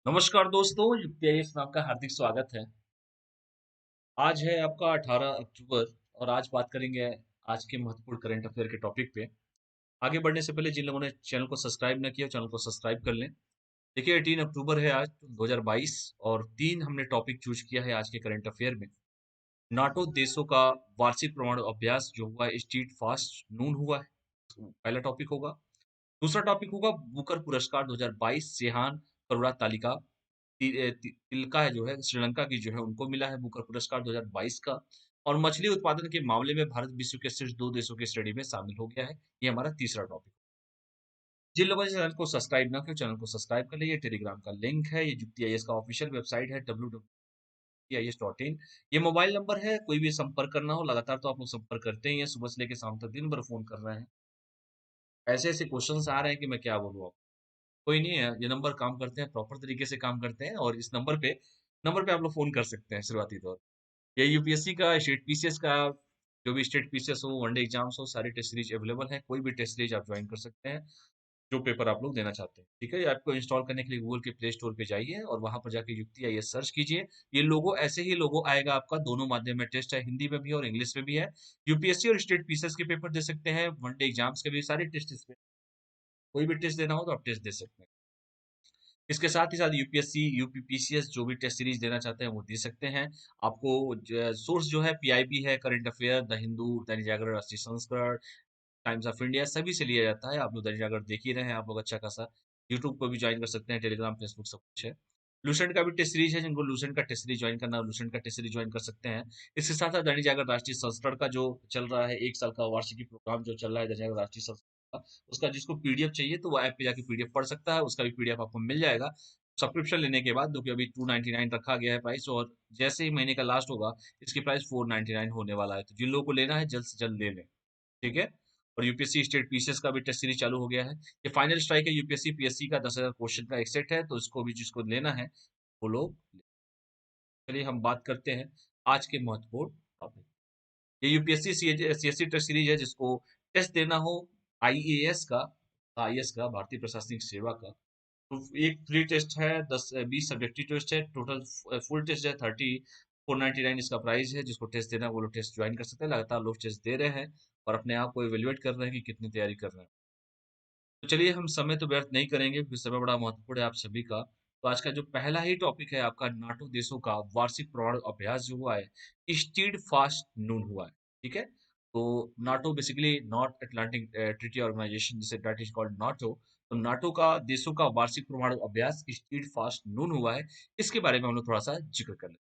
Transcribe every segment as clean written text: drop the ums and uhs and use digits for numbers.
नमस्कार दोस्तों, यूपीआईएस में आपका हार्दिक स्वागत है। आज है आपका 18 अक्टूबर और आज बात करेंगे आज के महत्वपूर्ण करंट अफेयर के टॉपिक पे। आगे बढ़ने से पहले जिन लोगों ने चैनल को सब्सक्राइब न किया, चैनल को सब्सक्राइब कर लें। देखिए 18 अक्टूबर है आज 2022 और 3 हमने टॉपिक चूज किया है आज के करंट अफेयर में। नाटो देशों का वार्षिक परमाणु अभ्यास जो हुआ है स्ट्रीट फास्ट नून हुआ है, पहला टॉपिक होगा। दूसरा टॉपिक होगा बुकर पुरस्कार 2022 सेहान करुणा तालिका तिलका है जो है श्रीलंका की जो है उनको मिला है बुकर पुरस्कार 2022 का। और मछली उत्पादन के मामले में भारत विश्व के शीर्ष 2 देशों की श्रेणी में शामिल हो गया है। ये हमारा तीसरा टॉपिक। जिन लोगों ने चैनल को सब्सक्राइब ना किया चैनल को सब्सक्राइब कर लीजिए। टेलीग्राम का लिंक है, ये जुक्ति आईएएस का ऑफिशियल वेबसाइट है www.ias.in। ये मोबाइल नंबर है, कोई भी संपर्क करना हो लगातार तो आप लोग संपर्क करते ही हैं, सुबह से लेकर शाम तक दिन भर फोन कर रहे हैं। ऐसे ऐसे क्वेश्चंस आ रहे हैं कि मैं क्या बोलूँ। कोई नहीं है, ये नंबर काम करते हैं, प्रॉपर तरीके से काम करते हैं और इस नंबर पे आप लोग फ़ोन कर सकते हैं शुरुआती तौर पे। ये यूपीएससी का, स्टेट पीसीएस का, जो भी स्टेट पीसीएस हो, वनडे एग्ज़ाम्स हो, सारी टेस्ट सीरीज़ अवेलेबल हैं। कोई भी टेस्ट सीरीज़ आप जॉइन कर सकते हैं, जो पेपर आप लोग देना चाहते हैं। ठीक है? ये आपको इंस्टॉल करने के लिए गूगल के प्ले स्टोर पे जाइए और वहाँ पर जाके युक्ति आईएएस सर्च कीजिए। ये लोगो ऐसे ही लोगो आएगा आपका, दोनों माध्यम में टेस्ट है, हिंदी में भी और इंग्लिश में भी है। यूपीएससी और स्टेट पीसीएस के पेपर दे सकते हैं, वनडे एग्ज़ाम्स के भी सारे टेस्ट इसमें, कोई भी टेस्ट देना हो तो आप टेस्ट दे सकते हैं। इसके साथ ही साथ यूपीएससी, यूपीपीसीएस जो भी टेस्ट सीरीज देना चाहते हैं वो दे सकते हैं। आपको सोर्स जो है पीआईबी है, current affair, the Hindu, Dainik Jagran, राष्ट्रीय संस्करण, टाइम्स ऑफ इंडिया सभी से लिया जाता है। आप लोग दैनिक जागरण देख ही रहे हैं आप लोग अच्छा खासा। यूट्यूब पर भी ज्वाइन कर सकते हैं, टेलीग्राम, फेसबुक सब कुछ है। लूसेंट का भी टेस्ट सीरीज है, जिनको लूसेंट का टेस्ट सीरीज ज्वाइन करना है लूसेंट का टेस्ट सीरीज ज्वाइन कर सकते हैं। इसके साथ साथ दैनिक जागरण राष्ट्रीय संस्करण का जो चल रहा है, 1 साल का वार्षिकी प्रोग्राम जो चल रहा है दैनिक जागरण राष्ट्रीय संस्करण का, उसका जिसको पीडीएफ चाहिए तो वो ऐप पे जाके पीडीएफ पढ़ सकता है, उसका भी पीडीएफ आपको मिल जाएगा सब्सक्रिप्शन लेने के बाद, जो कि अभी 299 रखा गया है प्राइस। और जैसे ही महीने का लास्ट होगा इसकी प्राइस 499 होने वाला है। तो जिन लोगों को लेना है जल्द से जल्द ले लें। ठीक है? और यूपीएससी स्टेट पीसीएस का भी टेस्ट सीरीज चालू हो गया है। ये फाइनल स्ट्राइक है यूपीएससी पीएससी का, 10,000 क्वेश्चन का एक सेट है, तो इसको भी जिसको लेना है वो लोग। चलिए हम बात करते हैं आज के महत्वपूर्ण टॉपिक। ये यूपीएससी सीएससी टेस्ट सीरीज है, जिसको टेस्ट देना हो आईएएस का, आईएएस का भारतीय प्रशासनिक सेवा का, तो एक फ्री टेस्ट है, 10 20 सब्जेक्टिव टेस्ट है, टोटल फुल टेस्ट है 3499 इसका प्राइस है। जिसको टेस्ट देना है वो लोग टेस्ट ज्वाइन कर सकते हैं। लगातार लोग टेस्ट दे रहे हैं और अपने आप को इवेल्युएट कर रहे हैं कि कितनी तैयारी कर रहे हैं। तो चलिए हम समय तो व्यर्थ नहीं करेंगे क्योंकि समय बड़ा महत्वपूर्ण है आप सभी का। तो आज का जो पहला ही टॉपिक है आपका, नाटो देशों का वार्षिक परमाणु अभ्यास जो हुआ है, स्टीड फास्ट नून हुआ है। ठीक है? तो NATO basically North Atlantic Treaty Organization, जिसे दैट इज कॉल्ड नाटो। तो नाटो का देशों का वार्षिक परमाणु अभ्यास स्टीड फास्ट नून हुआ है। इसके बारे में हम लोग थोड़ा सा जिक्र कर लेते हैं।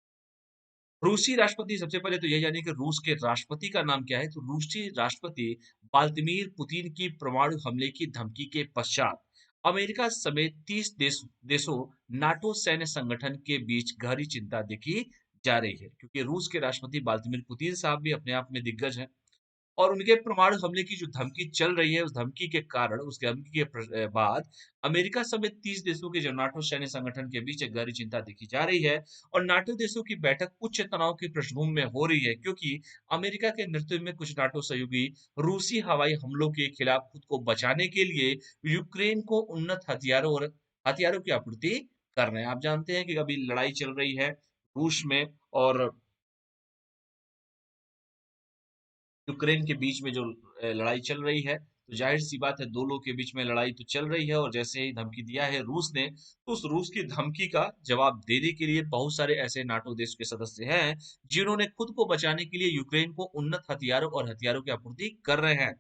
रूसी राष्ट्रपति, सबसे पहले तो यही जानिए कि रूस के राष्ट्रपति का नाम क्या है। तो रूसी राष्ट्रपति व्लादिमीर पुतिन की परमाणु हमले की धमकी के पश्चात अमेरिका समेत 30 देशों नाटो सैन्य संगठन के बीच गहरी चिंता देखी जा रही है, क्योंकि रूस के राष्ट्रपति व्लादिमीर पुतिन साहब भी अपने आप में दिग्गज हैं। और उनके परमाणु हमले की जो धमकी चल रही है, उस धमकी के कारण, उस धमकी के बाद अमेरिका समेत 30 देशों के जो नाटो सैन्य संगठन के बीच एक गहरी चिंता देखी जा रही है। और नाटो देशों की बैठक उच्च तनाव की पृष्ठभूमि में हो रही है, क्योंकि अमेरिका के नेतृत्व में कुछ नाटो सहयोगी रूसी हवाई हमलों के खिलाफ खुद को बचाने के लिए यूक्रेन को उन्नत हथियारों की आपूर्ति कर रहे हैं। आप जानते हैं कि अभी लड़ाई चल रही है रूस में और यूक्रेन के बीच में जो लड़ाई चल रही है, तो जाहिर सी बात है दो लोगों के बीच में लड़ाई तो चल रही है। और जैसे ही धमकी दिया है रूस ने, तो उस रूस की धमकी का जवाब देने के लिए बहुत सारे ऐसे नाटो देश के सदस्य हैं जिन्होंने खुद को बचाने के लिए यूक्रेन को उन्नत हथियारों और हथियारों की आपूर्ति कर रहे हैं।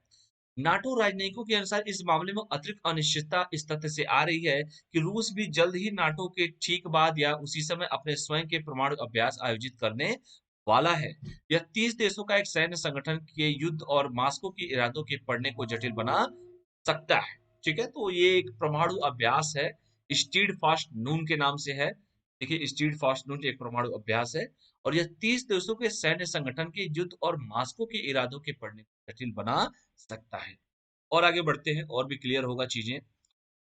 नाटो राजनयिकों के अनुसार इस मामले में अतिरिक्त अनिश्चितता इस तथ्य से आ रही है कि रूस भी जल्द ही नाटो के ठीक बाद या उसी समय अपने स्वयं के परमाणु अभ्यास आयोजित करने वाला है। यह 30 देशों का एक सैन्य संगठन के युद्ध और मास्को के इरादों के पड़ने को जटिल बना सकता है। ठीक है? तो ये एक परमाणु अभ्यास है, स्टीड फास्ट नून के नाम से है। देखिए स्टीड फास्ट नून एक परमाणु अभ्यास है और यह 30 देशों के सैन्य संगठन के युद्ध और मास्को के इरादों के पड़ने को जटिल बना सकता है। और आगे बढ़ते हैं और भी क्लियर होगा चीजें।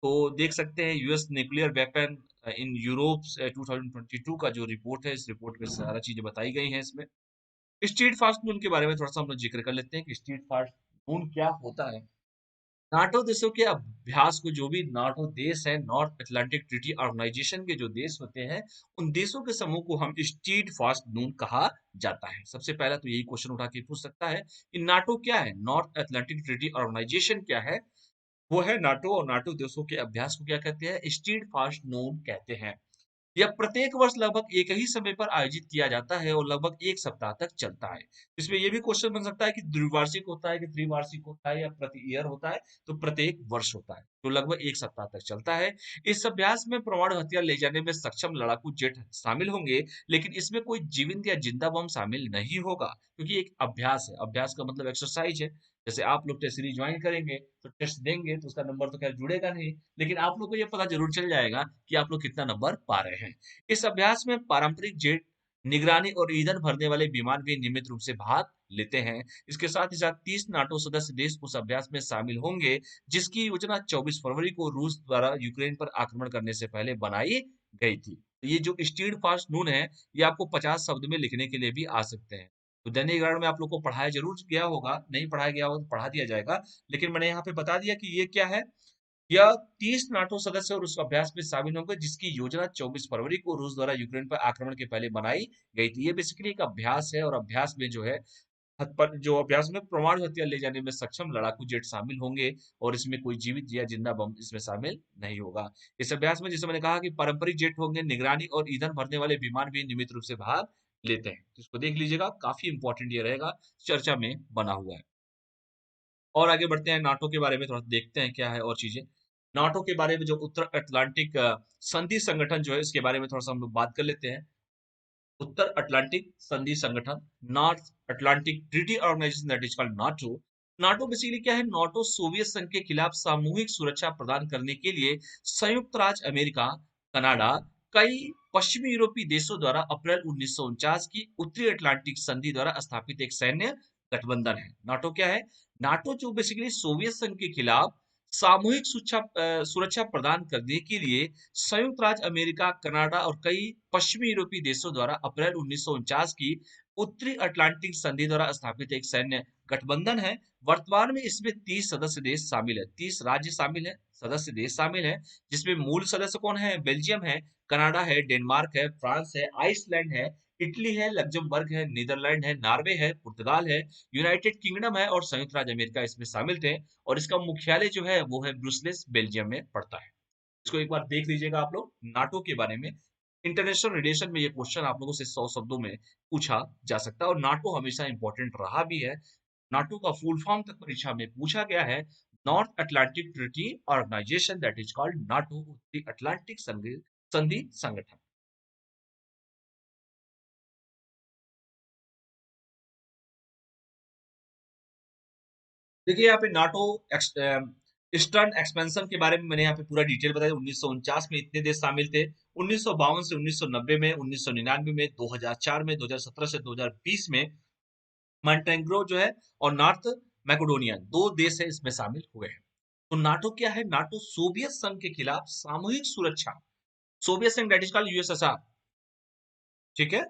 तो देख सकते हैं US nuclear weapon in Europe 2022 का जो रिपोर्ट है, इस रिपोर्ट में सारा चीजें बताई गई हैं इसमें। स्ट्रीट फास्ट नून के बारे में थोड़ा सा हम लोग जिक्र कर लेते हैं कि स्ट्रीट फास्ट नून क्या होता है। नाटो देशों के अभ्यास को, जो भी नाटो देश है, नॉर्थ अटलांटिक ट्रीटी ऑर्गेनाइजेशन के जो देश होते हैं, उन देशों के समूह को हम स्टीड फास्ट नून कहा जाता है। सबसे पहला तो यही क्वेश्चन उठा के पूछ सकता है कि नाटो क्या है, नॉर्थ अटलांटिक ट्रीटी ऑर्गेनाइजेशन क्या है। वो है नाटो, और नाटो देशों के अभ्यास को क्या कहते हैं, स्टीड फास्ट नून कहते हैं। यह प्रत्येक वर्ष लगभग एक ही समय पर आयोजित किया जाता है और लगभग एक सप्ताह तक चलता है। इसमें यह भी क्वेश्चन बन सकता है कि द्विवार्षिक होता है कि त्रिवार्षिक होता है या प्रति ईयर होता है। तो प्रत्येक वर्ष होता है, तो लगभग एक सप्ताह तक चलता है। इस अभ्यास में परमाणु हथियार ले जाने में सक्षम लड़ाकू जेट शामिल होंगे, लेकिन इसमें कोई जीवित या जिंदा बम शामिल नहीं होगा, क्योंकि एक अभ्यास है। अभ्यास का मतलब एक्सरसाइज है। जैसे आप लोग टेस्ट सीरीज ज्वाइन करेंगे तो टेस्ट देंगे, तो उसका नंबर तो खैर जुड़ेगा नहीं, लेकिन आप लोग को यह पता जरूर चल जाएगा कि आप लोग कितना नंबर पा रहे हैं। इस अभ्यास में पारंपरिक जेट, निगरानी और ईंधन भरने वाले विमान भी नियमित रूप से भाग लेते हैं। इसके साथ ही साथ 30 नाटो सदस्य देश उस अभ्यास में शामिल होंगे, जिसकी योजना 24 फरवरी को रूस द्वारा यूक्रेन पर आक्रमण करने से पहले बनाई गई थी। तो ये जो स्टीड फास्ट नून है, ये आपको 50 शब्द में लिखने के लिए भी आ सकते हैं। तो दैनिक जागरण में आप लोग को पढ़ाया जरूर गया होगा, नहीं पढ़ाया गया होगा तो पढ़ा दिया जाएगा, लेकिन मैंने यहाँ पे बता दिया कि ये क्या है। यह 30 नाटो सदस्य और उस अभ्यास में शामिल होंगे, जिसकी योजना 24 फरवरी को रूस द्वारा यूक्रेन पर आक्रमण के पहले बनाई गई थी। ये बेसिकली एक अभ्यास है, और अभ्यास में जो है जो अभ्यास में परमाणु हथियार ले जाने में सक्षम लड़ाकू जेट शामिल होंगे, और इसमें कोई जीवित या जिंदा बम इसमें शामिल नहीं होगा। इस अभ्यास में, जैसे मैंने कहा, कि पारंपरिक जेट होंगे, निगरानी और ईंधन भरने वाले विमान भी नियमित रूप से भाग लेते हैं। तो इसको देख लीजिएगा, काफी इंपॉर्टेंट ये रहेगा, चर्चा में बना हुआ है। और आगे बढ़ते हैं, नाटो के बारे में थोड़ा देखते हैं क्या है और चीजें। नाटो के बारे में, जो उत्तर अटलांटिक संधि संगठन जो है, इसके बारे में थोड़ा सा हम लोग बात कर लेते हैं। उत्तर अटलांटिक संधि संगठन, North Atlantic Treaty Organization, that is called NATO. NATO basically क्या है, नाटो सोवियत संघ के खिलाफ सामूहिक सुरक्षा प्रदान करने के लिए संयुक्त राज्य अमेरिका, कनाडा, कई पश्चिमी यूरोपीय देशों द्वारा अप्रैल 1949 की उत्तरी अटलांटिक संधि द्वारा स्थापित एक सैन्य गठबंधन है। नाटो क्या है, नाटो जो बेसिकली सोवियत संघ के खिलाफ सामूहिक सुरक्षा प्रदान करने के लिए संयुक्त राज्य अमेरिका, कनाडा और कई पश्चिमी यूरोपीय देशों द्वारा अप्रैल 1949 की उत्तरी अटलांटिक संधि द्वारा स्थापित एक सैन्य गठबंधन है। वर्तमान में इसमें 30 सदस्य देश शामिल है, 30 राज्य शामिल है, सदस्य देश शामिल है, जिसमें मूल सदस्य कौन है, बेल्जियम है, कनाडा है, डेनमार्क है, फ्रांस है, आइसलैंड है, इटली है, लग्जमबर्ग है, नीदरलैंड है, नॉर्वे है, पुर्तगाल है, यूनाइटेड किंगडम है, और संयुक्त राज्य अमेरिका इसमें शामिल थे। और इसका मुख्यालय जो है वो है ब्रुसेल्स, बेल्जियम में पड़ता है। इसको एक बार देख लीजिएगा आप लोग, नाटो के बारे में। इंटरनेशनल रिलेशन में ये क्वेश्चन आप लोगों से 100 शब्दों में पूछा जा सकता है, और नाटो हमेशा इंपॉर्टेंट रहा भी है। नाटो का फुल फॉर्म तक परीक्षा में पूछा गया है, North Atlantic Treaty Organization, that is called NATO, उत्तरी अटलांटिक संधि संगठन। देखिए, यहाँ पे नाटो ईस्टर्न एक्सपेंशन के बारे में मैंने यहाँ पे पूरा डिटेल बताया। 1949 में इतने देश शामिल थे, 1952 से 1990 में, 1999 में, 2004 में, 2017 से 2020 में मॉन्टेनेग्रो जो है और नॉर्थ मैकेडोनिया, दो देश है इसमें शामिल हुए हैं। तो नाटो क्या है, नाटो सोवियत संघ के खिलाफ सामूहिक सुरक्षा, सोवियत संघ दैट इज कॉल्ड यूएसएसआर, ठीक है,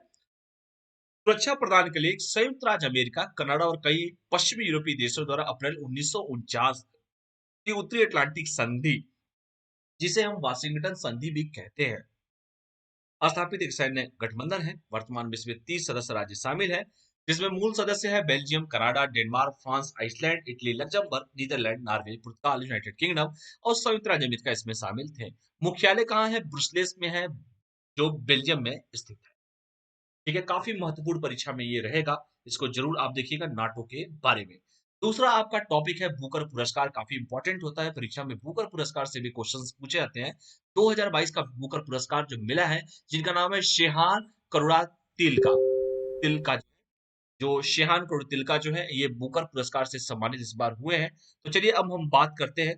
सुरक्षा प्रदान के लिए संयुक्त राज्य अमेरिका, कनाडा और कई पश्चिमी यूरोपीय देशों द्वारा अप्रैल 1949 की उत्तरी अटलांटिक संधि, जिसे हम वाशिंगटन संधि भी कहते हैं, स्थापित एक सैन्य गठबंधन है। वर्तमान में इसमें 30 सदस्य राज्य शामिल है, जिसमें मूल सदस्य है Belgium, Canada, Denmark, France, Iceland, Italy, Luxembourg, Netherlands, Norway, पुर्तगाल, यूनाइटेड किंगडम और संयुक्त राज्य अमेरिका इसमें शामिल थे। मुख्यालय कहाँ है, ब्रुसेल्स में है, जो बेल्जियम में स्थित है। ठीक है, काफी महत्वपूर्ण परीक्षा में ये रहेगा, इसको जरूर आप देखिएगा नाटो के बारे में। दूसरा आपका टॉपिक है बुकर पुरस्कार, काफी इंपॉर्टेंट होता है परीक्षा में, बुकर पुरस्कार से भी क्वेश्चंस पूछे जाते हैं। 2022 का बुकर पुरस्कार जो मिला है, जिनका नाम है शेहान करुणा तिलका, तिलका, जो शेहान करुणा तिलका जो है, ये बुकर पुरस्कार से सम्मानित इस बार हुए हैं। तो चलिए अब हम बात करते हैं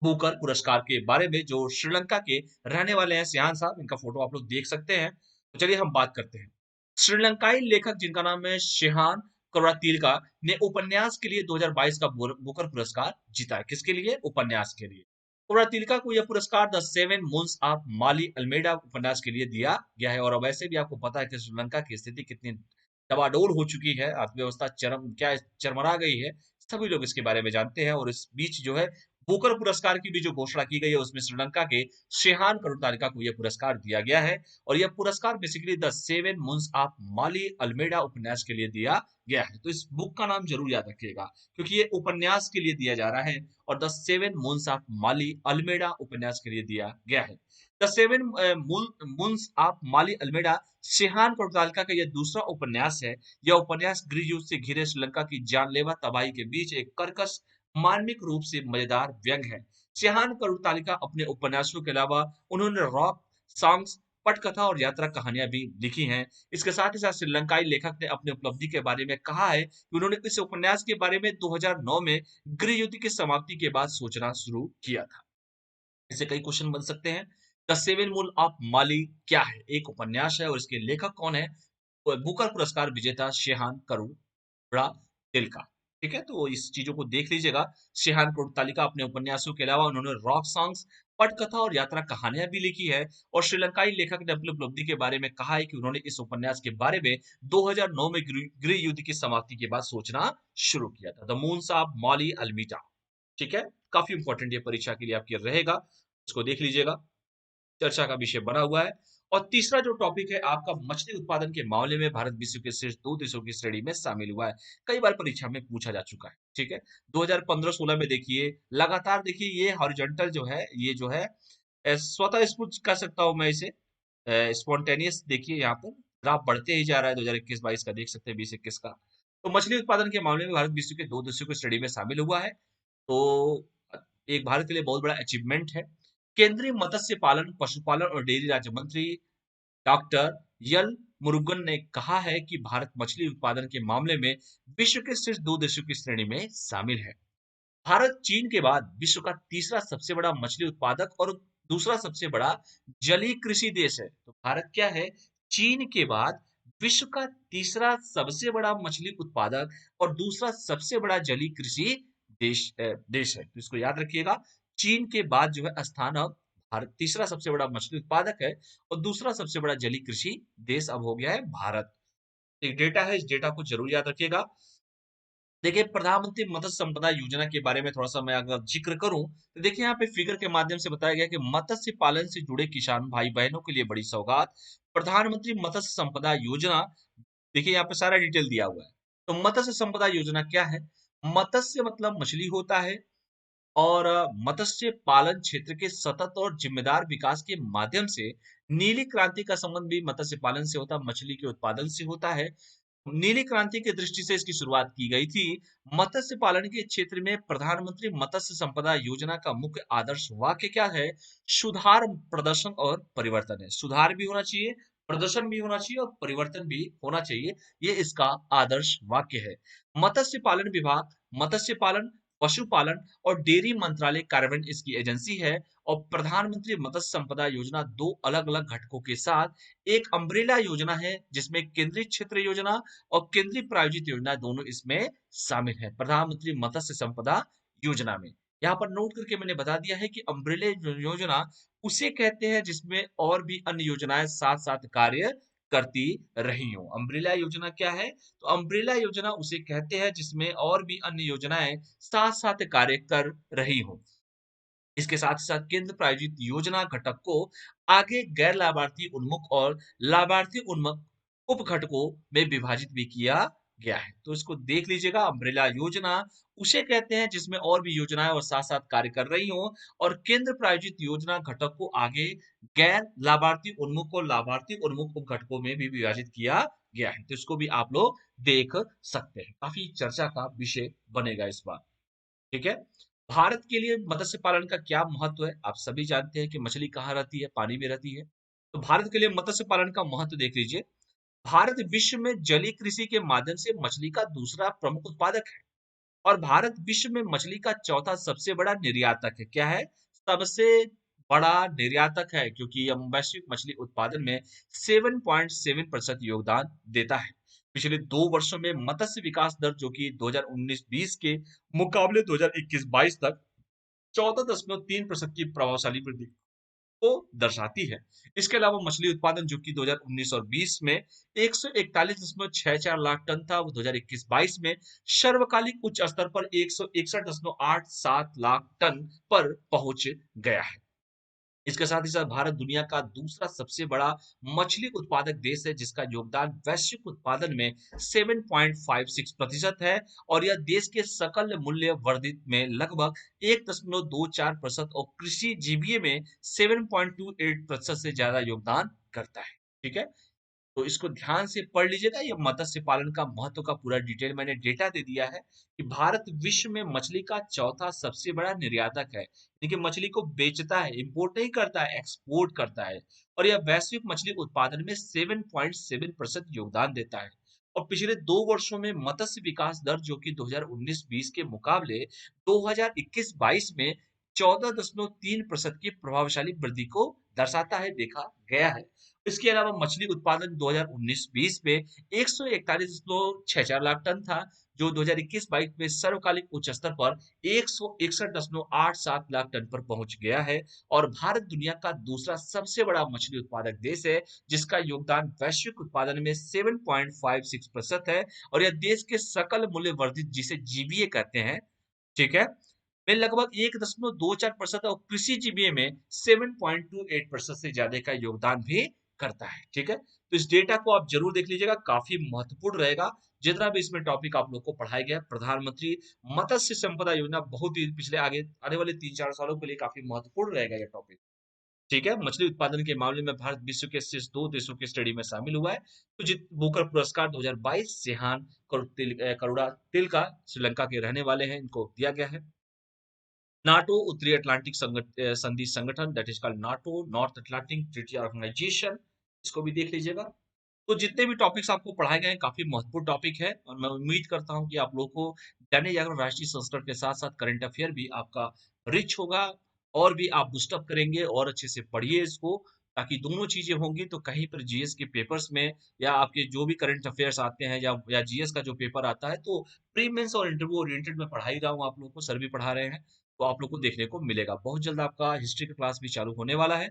बुकर पुरस्कार के बारे में, जो श्रीलंका के रहने वाले हैं शेहान साहब, इनका फोटो आप लोग देख सकते हैं। तो चलिए हम बात करते हैं। श्रीलंकाई लेखक जिनका नाम है शेहान करुणातिलका ने उपन्यास के लिए 2022 का बुकर पुरस्कार जीता है। किसके लिए, उपन्यास के लिए। करुणातिलका को यह पुरस्कार the seven moons of Maali Almeida उपन्यास के लिए दिया गया है। और वैसे भी आपको पता है कि श्रीलंका की स्थिति कितनी डबाडोल हो चुकी है, अर्थव्यवस्था चरम क्या चरमरा गई है। सभी लोग इसके बारे में जानते हैं। और इस बीच जो है बुकर पुरस्कार की भी जो घोषणा की गई है उसमें श्रीलंका के शेहान करुतालिका को यह पुरस्कार दिया गया है। और यह पुरस्कार basically the seven moons of Maali Almeida उपन्यास के लिए दिया गया है। तो इस बुक का नाम जरूर याद रखिएगा क्योंकि ये उपन्यास के लिए दिया जा रहा है और the seven moons of Maali Almeida उपन्यास के लिए दिया गया है। The seven moons of Maali Almeida Shehan Karunatilaka का यह दूसरा उपन्यास है। यह उपन्यास गृह युद्ध से घिरे श्रीलंका की जानलेवा तबाही के बीच एक कर्कश मार्मिक रूप से मजेदार व्यंग है। शेहान करुतालिका अपने उपन्यासों के अलावा उन्होंने रॉक सॉन्ग्स, पटकथा और यात्रा कहानियां भी लिखी हैं। इसके साथ ही साथ श्रीलंकाई लेखक ने अपनी उपलब्धि के बारे में कहा है कि उन्होंने इस उपन्यास के बारे में 2009 में गृह युद्ध की समाप्ति के बाद सोचना शुरू किया था। इससे कई क्वेश्चन बन सकते हैं। द सेवन मूल ऑफ माली क्या है? एक उपन्यास है और इसके लेखक कौन है? बुकर पुरस्कार विजेता शेहान करुणा तिलका। ठीक है, तो इस चीजों को देख लीजिएगा। शेहान करुतालिका अपने उपन्यासों के अलावा उन्होंने रॉक सॉन्ग्स, पटकथा और यात्रा कहानियां भी लिखी है। और श्रीलंकाई लेखक ने अपनी उपलब्धि के बारे में कहा है कि उन्होंने इस उपन्यास के बारे में 2009 में गृह युद्ध की समाप्ति के बाद सोचना शुरू किया था। The moons of Maali Almeida. ठीक है, काफी इंपॉर्टेंट ये परीक्षा के लिए आपके रहेगा, इसको देख लीजिएगा, चर्चा का विषय बना हुआ है। और तीसरा जो टॉपिक है आपका, मछली उत्पादन के मामले में भारत विश्व के शीर्ष 2 देशों की श्रेणी में शामिल हुआ है। कई बार परीक्षा में पूछा जा चुका है। ठीक है, 2015-16 में देखिए, लगातार देखिए ये हॉरिजॉन्टल जो है, ये जो है स्वतः स्फूर्त कह सकता हूं मैं इसे, स्पॉन्टेनियस। देखिए यहाँ पर ग्राफ बढ़ते ही जा रहा है। 2021-22 का देख सकते हैं, 2021 का। तो मछली उत्पादन के मामले में भारत विश्व के 2 देशों की श्रेणी में शामिल हुआ है। तो एक भारत के लिए बहुत बड़ा अचीवमेंट है। केंद्रीय मत्स्य पालन, पशुपालन और डेयरी राज्य मंत्री डॉक्टर यल मुरुगन ने कहा है कि भारत मछली उत्पादन के मामले में विश्व के शीर्ष 2 देशों की श्रेणी में शामिल है। भारत चीन के बाद विश्व का तीसरा सबसे बड़ा मछली उत्पादक और दूसरा सबसे बड़ा जलीय कृषि देश है। तो भारत क्या है? चीन के बाद विश्व का तीसरा सबसे बड़ा मछली उत्पादक और दूसरा सबसे बड़ा जलीय कृषि देश है। तो इसको याद रखिएगा। चीन के बाद जो है स्थान अब भारत तीसरा सबसे बड़ा मछली उत्पादक है और दूसरा सबसे बड़ा जलीय कृषि देश अब हो गया है भारत। एक डेटा है, इस डेटा को जरूर याद रखिएगा। देखिए, प्रधानमंत्री मत्स्य संपदा योजना के बारे में थोड़ा सा मैं अगर जिक्र करूं तो देखिए यहाँ पे फिगर के माध्यम से बताया गया कि मत्स्य पालन से जुड़े किसान भाई बहनों के लिए बड़ी सौगात, प्रधानमंत्री मत्स्य संपदा योजना। देखिए यहाँ पे सारा डिटेल दिया हुआ है। तो मत्स्य संपदा योजना क्या है? मत्स्य मतलब मछली होता है। और मत्स्य पालन क्षेत्र के सतत और जिम्मेदार विकास के माध्यम से नीली क्रांति का संबंध भी मत्स्य पालन से होता है, मछली के उत्पादन से होता है। नीली क्रांति की दृष्टि से इसकी शुरुआत की गई थी। मत्स्य पालन के क्षेत्र में प्रधानमंत्री मत्स्य संपदा योजना का मुख्य आदर्श वाक्य क्या है? सुधार, प्रदर्शन और परिवर्तन है। सुधार भी होना चाहिए, प्रदर्शन भी होना चाहिए और परिवर्तन भी होना चाहिए। ये इसका आदर्श वाक्य है। मत्स्य पालन विभाग मत्स्य पालन, पशुपालन और डेयरी मंत्रालय कार्यान्वयन इसकी एजेंसी है। और प्रधानमंत्री मत्स्य संपदा योजना दो अलग अलग घटकों के साथ एक अम्ब्रेला योजना है जिसमें केंद्रीय क्षेत्र योजना और केंद्रीय प्रायोजित योजना दोनों इसमें शामिल है प्रधानमंत्री मत्स्य संपदा योजना में। यहाँ पर नोट करके मैंने बता दिया है कि अम्ब्रेला योजना उसे कहते हैं जिसमें और भी अन्य योजनाएं साथ साथ कार्य करती रही हो। अम्ब्रेला योजना क्या है? तो अम्ब्रेला योजना उसे कहते हैं जिसमें और भी अन्य योजनाएं साथ साथ कार्य कर रही हो। इसके साथ ही साथ केंद्र प्रायोजित योजना घटक को आगे गैर लाभार्थी उन्मुख और लाभार्थी उन्मुख उप घटकों में विभाजित भी किया गया है। तो इसको देख लीजिएगा। अम्ब्रेला योजना उसे कहते हैं जिसमें और भी योजनाएं और साथ साथ कार्य कर रही हो। और केंद्र प्रायोजित योजना घटक को आगे गैर लाभार्थी उन्मुख और लाभार्थी उन्मुख उप घटकों में भी विभाजित किया गया है। तो इसको भी आप लोग देख सकते हैं। काफी चर्चा का विषय बनेगा इस बार। ठीक है, भारत के लिए मत्स्य पालन का क्या महत्व है? आप सभी जानते हैं कि मछली कहाँ रहती है? पानी में रहती है। तो भारत के लिए मत्स्य पालन का महत्व देख लीजिए। भारत विश्व में जलीय कृषि के माध्यम से मछली का दूसरा प्रमुख उत्पादक है और भारत विश्व में मछली का चौथा सबसे बड़ा निर्यातक है। क्या है? सबसे बड़ा निर्यातक है क्योंकि यह वैश्विक मछली उत्पादन में 7.7% योगदान देता है। पिछले 2 वर्षों में मत्स्य विकास दर जो कि 2019-20 के मुकाबले 2021-22 तक 14.3% की प्रभावशाली वृद्धि को दर्शाती है। इसके अलावा मछली उत्पादन जो कि 2019 और 20 में 141.64 लाख टन था, वो 2021-22 में सर्वकालिक उच्च स्तर पर 161.87 लाख टन पर पहुंच गया है। इसके साथ ही साथ भारत दुनिया का दूसरा सबसे बड़ा मछली उत्पादक देश है, जिसका योगदान वैश्विक उत्पादन में 7.56% है, और यह देश के सकल मूल्य वर्धित में लगभग 1.24% और कृषि जीवीए में 7.28% से ज्यादा योगदान करता है। ठीक है, तो इसको ध्यान से पढ़ लीजिएगा। ये मत्स्य पालन का महत्व का पूरा डिटेल मैंने डेटा दे दिया है कि भारत विश्व में मछली का चौथा सबसे बड़ा निर्यातक है। यानी कि मछली को बेचता है, इंपोर्ट नहीं करता है, एक्सपोर्ट करता है। और यह वैश्विक मछली उत्पादन में 7.7% योगदान देता है। और पिछले 2 वर्षों में मत्स्य विकास दर जो कि 2019-20 के मुकाबले 2021-22 में 14.3% की प्रभावशाली वृद्धि को दर्शाता है, देखा गया है। इसके अलावा मछली उत्पादन 2019-20 में 141.64 लाख टन था, जो 2021-22 में सर्वकालिक उच्च स्तर पर 161.87 लाख टन पर पहुंच गया है। और भारत दुनिया का दूसरा सबसे बड़ा मछली उत्पादक देश है, जिसका योगदान वैश्विक उत्पादन में 7.56% है, और यह देश के सकल मूल्य वर्धित, जिसे जीवीए कहते हैं, ठीक है, में लगभग 1.24% और कृषि जीवीए में 7.28% से ज्यादा का योगदान भी करता है। ठीक है, तो इस डेटा को आप जरूर देख लीजिएगा, काफी महत्वपूर्ण रहेगा। जितना भी इसमें टॉपिक आप लोग को पढ़ाया गया, प्रधानमंत्री मत्स्य संपदा योजना बहुत ही पिछले आगे आने वाले 3-4 सालों के लिए काफी महत्वपूर्ण रहेगा ये टॉपिक। ठीक है, मछली उत्पादन के मामले में भारत विश्व के शीर्ष 2 देशों की श्रेणी में शामिल हुआ है। तो जित बुकर पुरस्कार 2022 सेहान करुणा तिलका श्रीलंका के रहने वाले हैं, इनको दिया गया है। नाटो उत्तरी अटलांटिक संधि संगठन, that is called NATO, North Atlantic Treaty Organization, इसको भी देख लीजिएगा। तो जितने भी टॉपिक्स आपको पढ़ाए गए हैं, काफी महत्वपूर्ण टॉपिक है, और मैं उम्मीद करता हूं कि आप लोगों को दैनिक जागरण राष्ट्रीय संस्करण के साथ साथ करंट अफेयर भी आपका रिच होगा, और भी आप बुस्टअप करेंगे, और अच्छे से पढ़िए इसको, ताकि दोनों चीजें होंगी तो कहीं पर जीएस के पेपर्स में, या आपके जो भी करंट अफेयर्स आते हैं, या जीएस का जो पेपर आता है, तो प्री मेंस और इंटरव्यू ओरिएंटेड में पढ़ा ही रहा हूँ आप लोगों को, सर भी पढ़ा रहे हैं, तो आप लोग को देखने को मिलेगा। बहुत जल्द आपका हिस्ट्री का क्लास भी चालू होने वाला है।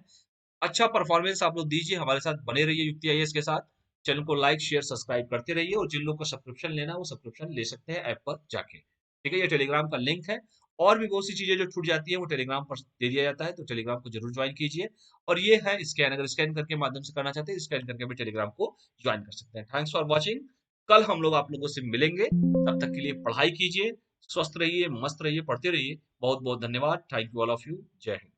अच्छा परफॉर्मेंस आप लोग दीजिए, हमारे साथ बने रहिए युक्ति आईएएस के साथ। चैनल को लाइक शेयर सब्सक्राइब करते रहिए, और जिन लोगों को सब्सक्रिप्शन लेना है वो सब्सक्रिप्शन ले सकते हैं ऐप पर जाके। ठीक है, ये टेलीग्राम का लिंक है। और भी बहुत सी चीजें जो छूट जाती है वो टेलीग्राम पर दे दिया जाता है, तो टेलीग्राम को जरूर ज्वाइन कीजिए। और ये है स्कैन, अगर स्कैन करके माध्यम से करना चाहते हैं, स्कैन करके भी टेलीग्राम को ज्वाइन कर सकते हैं। Thanks for watching. कल हम लोग आप लोगों से मिलेंगे, तब तक के लिए पढ़ाई कीजिए, स्वस्थ रहिए, मस्त रहिए, पढ़ते रहिए। बहुत बहुत धन्यवाद। Thank you all of you. जय हिंद।